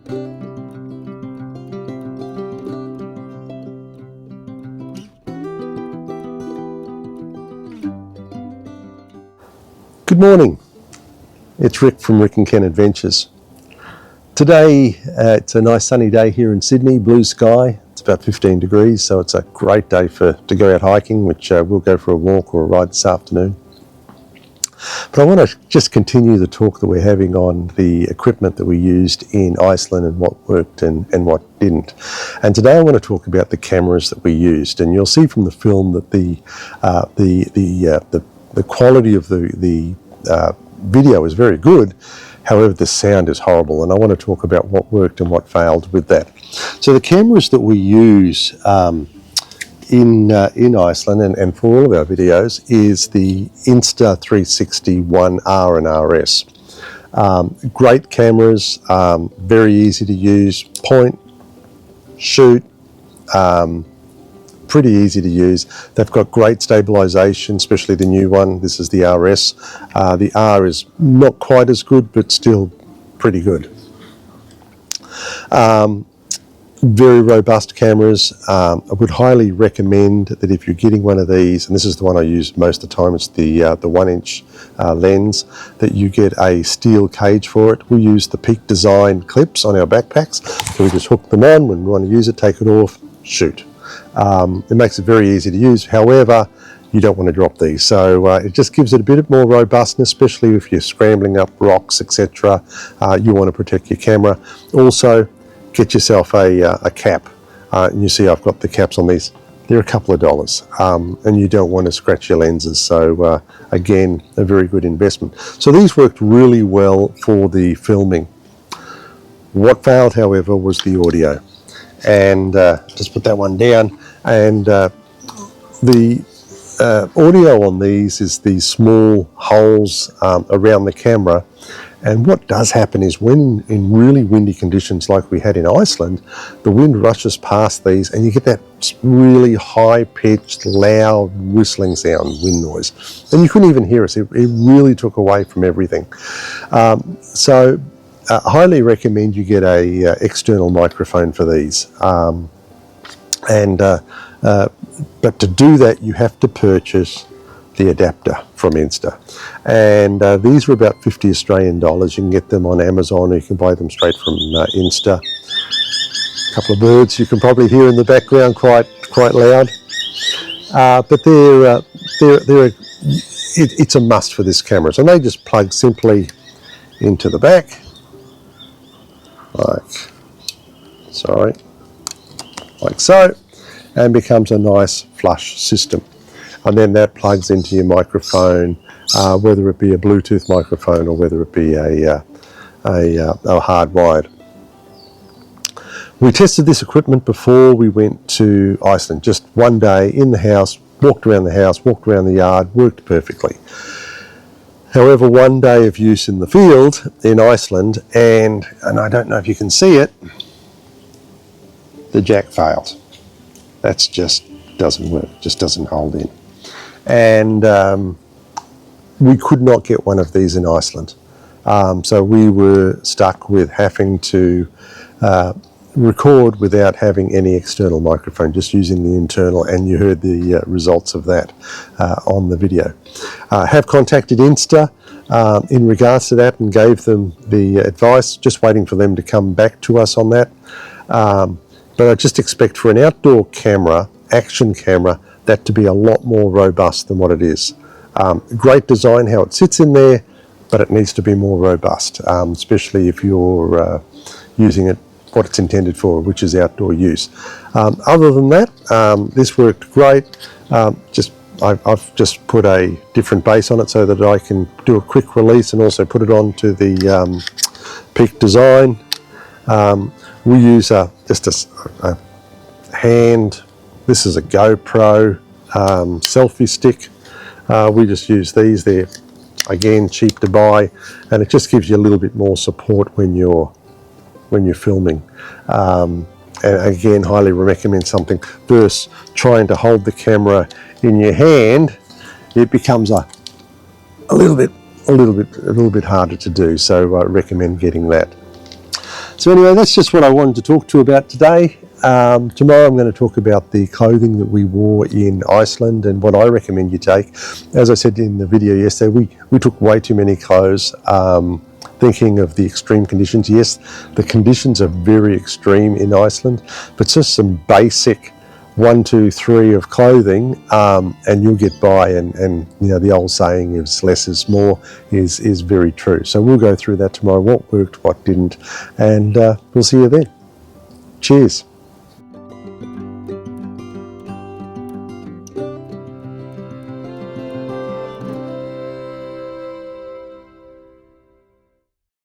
Good morning, it's Rick from Rick and Ken Adventures. Today it's a nice sunny day here in Sydney, blue sky. It's about 15 degrees, so it's a great day to go out hiking, which we'll go for a walk or a ride this afternoon. But I want to just continue the talk that we're having on the equipment that we used in Iceland and what worked and what didn't. And today I want to talk about the cameras that we used. And you'll see from the film that the quality of the video is very good. However, the sound is horrible, and I want to talk about what worked and what failed with that. So the cameras that we use in Iceland and for all of our videos is the Insta360 1R and RS. Great cameras, very easy to use, point, shoot, pretty easy to use. They've got great stabilization, especially the new one. This is the RS. The R is not quite as good, but still pretty good. Very robust cameras. I would highly recommend that if you're getting one of these, and this is the one I use most of the time, it's the 1-inch lens, that you get a steel cage for it. We use the Peak Design clips on our backpacks, so we just hook them on when we want to use it, take it off, shoot. It makes it very easy to use. However, you don't want to drop these, so it just gives it a bit more robustness, especially if you're scrambling up rocks, etc. You want to protect your camera. Also, get yourself a cap, and you see I've got the caps on these. They're a couple of dollars, and you don't want to scratch your lenses, so again, a very good investment. So these worked really well for the filming. What failed, however, was the audio. And just put that one down, and the audio on these is these small holes around the camera. And what does happen is when in really windy conditions like we had in Iceland, the wind rushes past these and you get that really high-pitched, loud whistling sound, wind noise. And you couldn't even hear us. It really took away from everything. So I highly recommend you get a external microphone for these. But to do that, you have to purchase the adapter from Insta, and these were about 50 Australian dollars. You can get them on Amazon, or you can buy them straight from Insta. A couple of birds you can probably hear in the background, quite loud, but it's a must for this camera. So they just plug simply into the back, like so, and becomes a nice flush system. And then that plugs into your microphone, whether it be a Bluetooth microphone or whether it be a hardwired. We tested this equipment before we went to Iceland. Just one day in the house, walked around the house, walked around the yard, worked perfectly. However, one day of use in the field in Iceland, and I don't know if you can see it, the jack failed. That's just doesn't work, just doesn't hold in. And we could not get one of these in Iceland. So we were stuck with having to record without having any external microphone, just using the internal, and you heard the results of that on the video. Have contacted Insta in regards to that and gave them the advice, just waiting for them to come back to us on that. But I just expect for an outdoor camera, action camera, that to be a lot more robust than what it is. Great design, how it sits in there, but it needs to be more robust, especially if you're using it what it's intended for, which is outdoor use. Other than that, this worked great. I've just put a different base on it so that I can do a quick release and also put it onto the Peak Design. We use just a hand. This is a GoPro selfie stick. We just use these. They're again cheap to buy, and it just gives you a little bit more support when you're filming. And again, highly recommend something versus trying to hold the camera in your hand. It becomes a little bit harder to do. So I recommend getting that. So anyway, that's just what I wanted to talk to you about today. Tomorrow I'm going to talk about the clothing that we wore in Iceland and what I recommend you take. As I said in the video yesterday, we took way too many clothes, thinking of the extreme conditions. Yes, the conditions are very extreme in Iceland, but just some basic 1, 2, 3 of clothing, and you'll get by. And you know, the old saying is less is more is very true. So we'll go through that tomorrow, what worked, what didn't, and we'll see you then. Cheers.